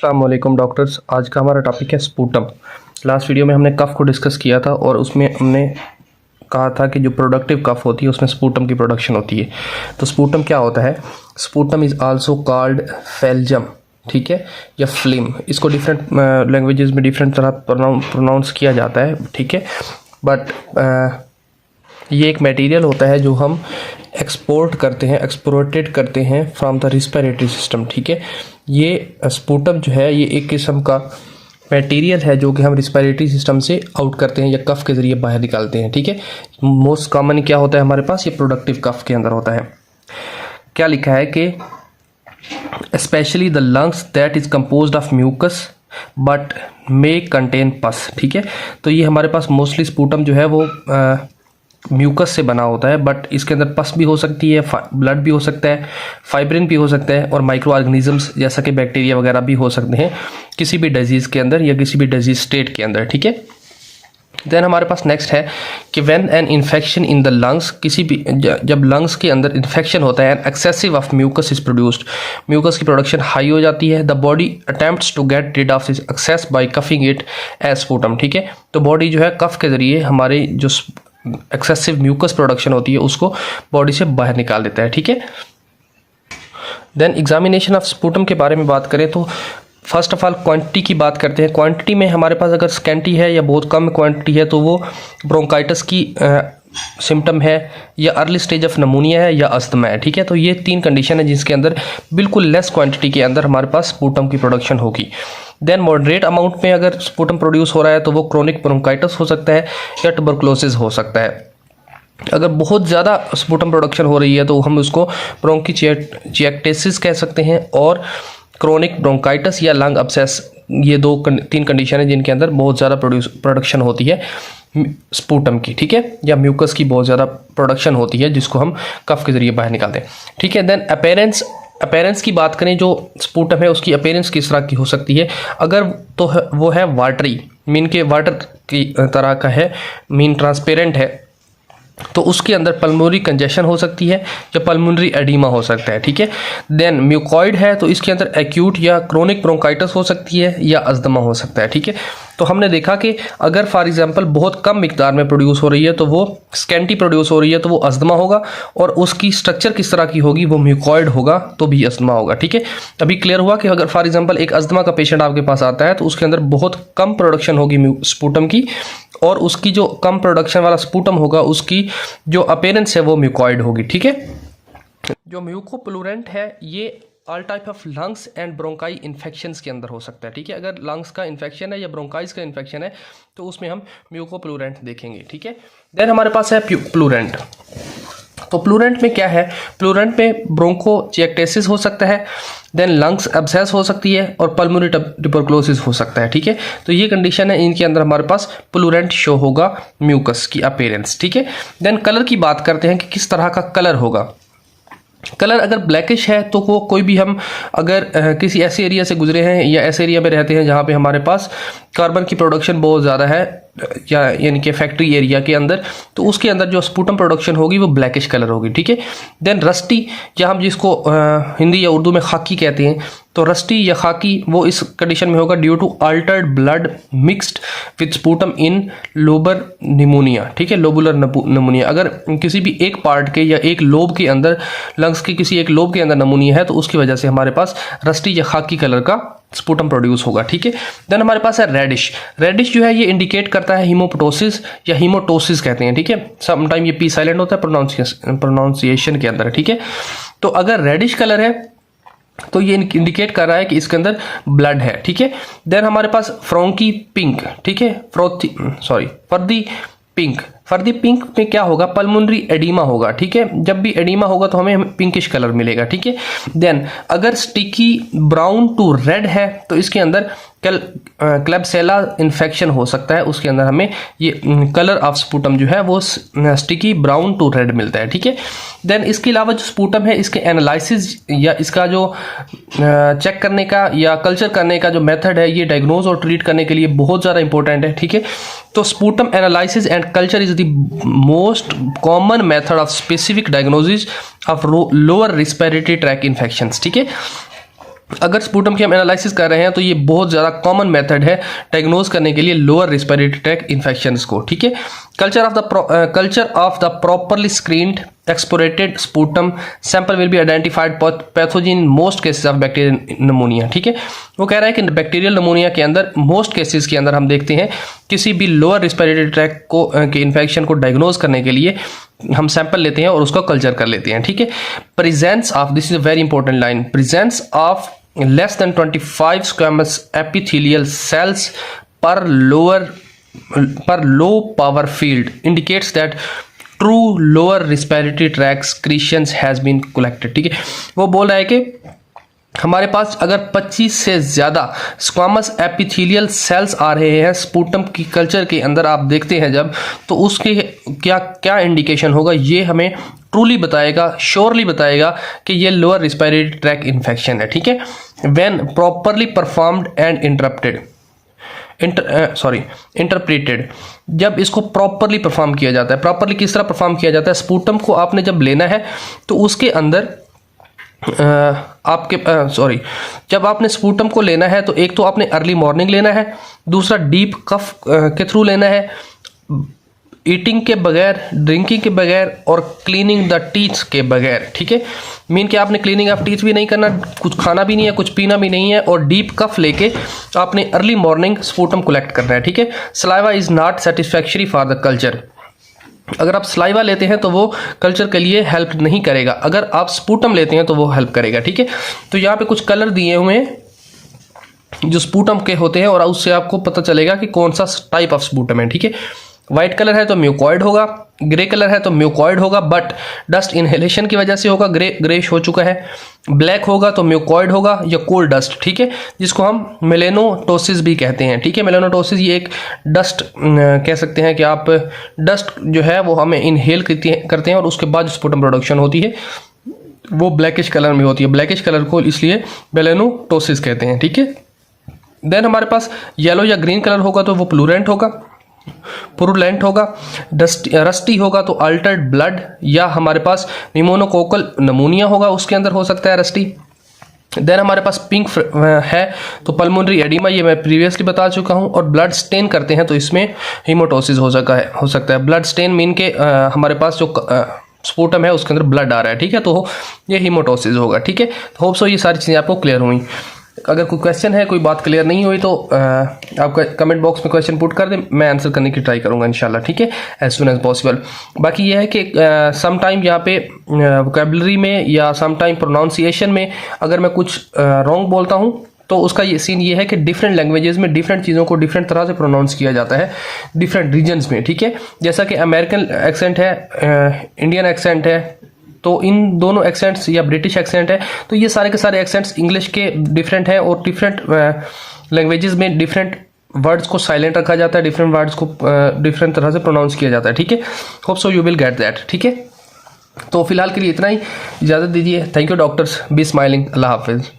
अस्सलाम वालेकुम डॉक्टर्स। आज का हमारा टॉपिक है स्पूटम। लास्ट वीडियो में हमने कफ़ को डिस्कस किया था और उसमें हमने कहा था कि जो प्रोडक्टिव कफ़ होती है उसमें स्पूटम की प्रोडक्शन होती है। तो स्पूटम क्या होता है? स्पूटम इज़ आल्सो कॉल्ड फेल्जम, ठीक है, या फ्लिम। इसको डिफरेंट लैंग्वेजेस में डिफरेंट तरह प्रोनाउंस किया जाता है, ठीक है। बट ये एक मटेरियल होता है जो हम एक्सपोर्ट करते हैं, एक्सपोर्टेड करते हैं फ्रॉम द रिस्पिरेटरी सिस्टम, ठीक है। ये स्पूटम जो है ये एक किस्म का मटेरियल है जो कि हम रिस्पिरेटरी सिस्टम से आउट करते हैं या कफ के ज़रिए बाहर निकालते हैं, ठीक है। मोस्ट कॉमन क्या होता है हमारे पास? ये प्रोडक्टिव कफ के अंदर होता है। क्या लिखा है कि specially the lungs that is composed of mucus but may contain pus, ठीक है। तो ये हमारे पास मोस्टली स्पूटम जो है वो म्यूकस से बना होता है, बट इसके अंदर पस भी हो सकती है, ब्लड भी हो सकता है, फाइब्रिन भी हो सकता है और माइक्रो ऑर्गेनिजम्स जैसा कि बैक्टीरिया वगैरह भी हो सकते हैं किसी भी डिजीज़ के अंदर या किसी भी डिजीज स्टेट के अंदर, ठीक है। देन हमारे पास नेक्स्ट है कि when an infection in the lungs, किसी भी जब लंग्स के अंदर इन्फेक्शन होता है, an excessive of mucus is produced, mucus की प्रोडक्शन हाई हो जाती है। The body attempts to get rid of this excess by coughing it as sputum, ठीक है। तो बॉडी जो है कफ के ज़रिए हमारे जो एक्सेसिव म्यूकस प्रोडक्शन होती है उसको बॉडी से बाहर निकाल देता है, ठीक है। देन एग्जामिनेशन ऑफ स्पूटम के बारे में बात करें तो फर्स्ट ऑफ ऑल क्वांटिटी की बात करते हैं। क्वांटिटी में हमारे पास अगर स्कैंटी है या बहुत कम क्वांटिटी है तो वो ब्रोंकाइटिस की सिम्टम है या अर्ली स्टेज ऑफ नमूनिया है या अस्थमा है, ठीक है। तो ये तीन कंडीशन है जिसके अंदर बिल्कुल लेस क्वांटिटी के अंदर हमारे पास स्पूटम की प्रोडक्शन होगी। देन मॉडरेट अमाउंट में अगर स्पूटम प्रोड्यूस हो रहा है तो वो क्रोनिक ब्रोंकाइटिस हो सकता है या ट्यूबरकुलोसिस हो सकता है। अगर बहुत ज़्यादा स्पूटम प्रोडक्शन हो रही है तो हम उसको ब्रोंकीचिएक्टेसिस कह सकते हैं और क्रोनिक ब्रोंकाइटिस या लंग अब्सेस, ये तीन कंडीशन है जिनके अंदर बहुत ज़्यादा प्रोडक्शन होती है स्पूटम की, ठीक है, या म्यूकस की बहुत ज़्यादा प्रोडक्शन होती है जिसको हम कफ के ज़रिए बाहर निकालते हैं, ठीक है। देन अपीयरेंस की बात करें, जो स्पूटम है उसकी अपीयरेंस किस तरह की हो सकती है? अगर तो वो है वाटरी, मीन के वाटर की तरह का है, मीन ट्रांसपेरेंट है, तो उसके अंदर पल्मोनरी कंजेशन हो सकती है या पल्मोनरी एडिमा हो सकता है, ठीक है। देन म्यूकॉइड है तो इसके अंदर एक्यूट या क्रोनिक ब्रोंकाइटिस हो सकती है या अस्थमा हो सकता है, ठीक है। तो हमने देखा कि अगर फॉर एग्जांपल बहुत कम मिकदार में प्रोड्यूस हो रही है तो वो स्कैंटी प्रोड्यूस हो रही है तो वो अस्थमा होगा, और उसकी स्ट्रक्चर किस तरह की होगी? वो म्यूकॉइड होगा तो भी अस्थमा होगा, ठीक है। अभी क्लियर हुआ कि अगर फॉर एग्जांपल एक अस्थमा का पेशेंट आपके पास आता है तो उसके अंदर बहुत कम प्रोडक्शन होगी स्पूटम की, और उसकी जो कम प्रोडक्शन वाला स्पूटम होगा उसकी जो अपीयरेंस है वो म्यूकॉइड होगी, ठीक है। जो म्यूकोप्लूरेंट है ये all type of lungs and bronchi infections के अंदर हो सकता है, ठीक है। अगर लंग्स का इन्फेक्शन है या ब्रोंकाइज का इन्फेक्शन है तो उसमें हम म्यूकोप्लूरेंट देखेंगे, ठीक है। देन हमारे पास है प्लूरेंट। तो प्लूरेंट में क्या है? प्लूरेंट में ब्रोंकोचिएक्टेसिस हो सकता है, देन लंग्स एब्सेस हो सकती है और पल्मोनरी ट्यूबरकुलोसिस हो सकता है, ठीक है। तो ये कंडीशन है, इनके अंदर हमारे पास प्लूरेंट शो होगा म्यूकस की अपीयरेंस, ठीक है। देन कलर की बात करते हैं कि किस तरह का कलर होगा। कलर अगर ब्लैकिश है तो वो कोई भी हम अगर किसी ऐसे एरिया से गुजरे हैं या ऐसे एरिया में रहते हैं जहाँ पे हमारे पास कार्बन की प्रोडक्शन बहुत ज़्यादा है या यानी कि फैक्ट्री एरिया के अंदर, तो उसके अंदर जो स्पूटम प्रोडक्शन होगी वो ब्लैकिश कलर होगी, ठीक है। देन रस्टी, या हम जिसको हिंदी या उर्दू में खाकी कहते हैं, तो रस्टी या खाकी वो इस कंडीशन में होगा due to altered blood mixed with sputum in lobar pneumonia, ठीक है, लोबुलर निमोनिया। अगर किसी भी एक पार्ट के या एक लोब के अंदर, लंग्स के किसी एक लोब के अंदर नमूनिया है तो उसकी वजह से हमारे पास रस्टी या खाकी कलर का स्पूटम प्रोड्यूस होगा, ठीक है। देन हमारे पास है रेडिश। रेडिश जो है ये इंडिकेट करता है हीमोप्टोसिस या हीमोटोसिस कहते हैं, ठीक है। समटाइम ये पी साइलेंट होता है प्रोनाउंसिएशन के अंदर, ठीक है। तो अगर रेडिश कलर है तो ये इंडिकेट कर रहा है कि इसके अंदर ब्लड है, ठीक है। देन हमारे पास फ्रोंकी पिंक, ठीक है, फर्दी पिंक में क्या होगा? पल्मोनरी एडिमा होगा, ठीक है। जब भी एडिमा होगा तो हमें पिंकिश कलर मिलेगा, ठीक है। देन अगर स्टिकी ब्राउन टू रेड है तो इसके अंदर क्लेब्सेला इन्फेक्शन हो सकता है, उसके अंदर हमें ये कलर ऑफ स्पूटम जो है वो स्टिकी ब्राउन टू रेड मिलता है, ठीक है। देन इसके अलावा जो स्पूटम है इसके एनालिसिस या इसका जो चेक करने का या कल्चर करने का जो मेथड है ये डायग्नोज और ट्रीट करने के लिए बहुत ज़्यादा इंपॉर्टेंट है, ठीक है। तो sputum analysis and culture is the most common method of specific diagnosis of lower respiratory track infections, ठीक है। अगर स्पूटम की हम एनालिसिस कर रहे हैं तो ये बहुत ज़्यादा कॉमन मेथड है डायग्नोज करने के लिए लोअर रिस्पिरेटरी ट्रैक इन्फेक्शंस को, ठीक है। Culture of the properly screened expectorated sputum sample will be identified pathogen in most cases of bacterial pneumonia, ठीक है। वो कह रहा है कि बैक्टीरियल नमोनिया के अंदर मोस्ट केसेस के अंदर हम देखते हैं किसी भी लोअर रिस्पिरेटरी ट्रैक को के इन्फेक्शन को डायग्नोज करने के लिए हम सैंपल लेते हैं और उसको कल्चर कर लेते हैं, ठीक है। Presence of, this is a very important line, presence of less than 25 squamous epithelial cells per low power field indicates that true lower respiratory tract secretions has been collected, ठीक है। वो बोल रहा है कि हमारे पास अगर 25 से ज़्यादा स्क्वामस एपिथेलियल सेल्स आ रहे हैं स्पूटम की कल्चर के अंदर, आप देखते हैं जब, तो उसके क्या क्या इंडिकेशन होगा, ये हमें ट्रूली बताएगा, श्योरली बताएगा कि ये लोअर रिस्पिरेटरी ट्रैक इन्फेक्शन है, ठीक है। When properly performed and interpreted, जब इसको प्रॉपरली परफॉर्म किया जाता है। प्रॉपरली किस तरह परफॉर्म किया जाता है? स्पूटम को आपने जब लेना है तो उसके अंदर जब आपने स्पूटम को लेना है तो एक तो आपने अर्ली मॉर्निंग लेना है, दूसरा डीप कफ के थ्रू लेना है, ईटिंग के बगैर, ड्रिंकिंग के बगैर और क्लीनिंग द टीथ के बगैर, ठीक है। मीन कि आपने क्लीनिंग ऑफ टीथ भी नहीं करना, कुछ खाना भी नहीं है, कुछ पीना भी नहीं है, और डीप कफ लेके आपने अर्ली मॉर्निंग स्पूटम कलेक्ट करना है, ठीक है। Saliva is not satisfactory for the culture, अगर आप सलाइवा लेते हैं तो वो कल्चर के लिए हेल्प नहीं करेगा, अगर आप स्पूटम लेते हैं तो वो हेल्प करेगा, ठीक है। तो यहाँ पे कुछ कलर दिए हुए हैं जो स्पूटम के होते हैं और उससे आपको पता चलेगा कि कौन सा टाइप ऑफ स्पूटम है, ठीक है। वाइट कलर है तो म्यूकॉइड होगा, ग्रे कलर है तो म्यूकॉइड होगा बट डस्ट इनहेलेशन की वजह से होगा, ग्रेश हो चुका है। ब्लैक होगा तो म्यूकॉइड होगा या कोल डस्ट, ठीक है, जिसको हम मेलेनोटोसिस भी कहते हैं, ठीक है। मेलेनोटोसिस ये एक डस्ट कह सकते हैं कि आप डस्ट जो है वो हमें इनहेल करते हैं और उसके बाद स्पूटम प्रोडक्शन होती है, वो ब्लैकिश कलर में होती है। ब्लैकिश कलर को इसलिए मेलेनोटोसिस कहते हैं, ठीक है। देन हमारे पास येलो या ग्रीन कलर होगा तो वो प्लूरेंट होगा, पुरुलेंट होगा। रस्टी होगा तो अल्टर्ड ब्लड या हमारे पास निमोनोकोकल नमूनिया होगा, उसके अंदर हो सकता है रस्टी। देन हमारे पास पिंक है तो पल्मोनरी एडिमा, ये मैं प्रीवियसली बता चुका हूँ। और ब्लड स्टेन करते हैं तो इसमें हीमोटोसिस हो सकता है। ब्लड स्टेन मीन के हमारे पास जो स्पूटम है उसके अंदर ब्लड आ रहा है, ठीक है, तो ये हीमोटोसिस होगा, ठीक है। तो होप सो ये सारी चीज़ें आपको क्लियर हुई। अगर कोई क्वेश्चन है, कोई बात क्लियर नहीं हुई तो आप कमेंट बॉक्स में क्वेश्चन पुट कर दें, मैं आंसर करने की ट्राई करूंगा इंशाल्लाह, ठीक है, एज सुन एज पॉसिबल। बाकी ये है कि सम टाइम यहाँ पे वोकैबुलरी में या सम टाइम प्रोनाउंसिएशन में अगर मैं कुछ रॉन्ग बोलता हूँ तो उसका ये सीन ये है कि डिफरेंट लैंग्वेजेस में डिफरेंट चीज़ों को डिफरेंट तरह से प्रोनाउंस किया जाता है डिफरेंट रीजन्स में, ठीक है। जैसा कि अमेरिकन एक्सेंट है, इंडियन एक्सेंट है, तो इन दोनों एक्सेंट्स या ब्रिटिश एक्सेंट है, तो ये सारे के सारे एक्सेंट्स इंग्लिश के डिफरेंट हैं और डिफरेंट लैंग्वेजेस में डिफरेंट वर्ड्स को साइलेंट रखा जाता है, डिफरेंट वर्ड्स को डिफरेंट तरह से प्रोनाउंस किया जाता है, ठीक है। Hope so you will get that, ठीक है। तो फिलहाल के लिए इतना ही, इजाज़त दीजिए। Thank you doctors, be smiling, Allah हाफिज़।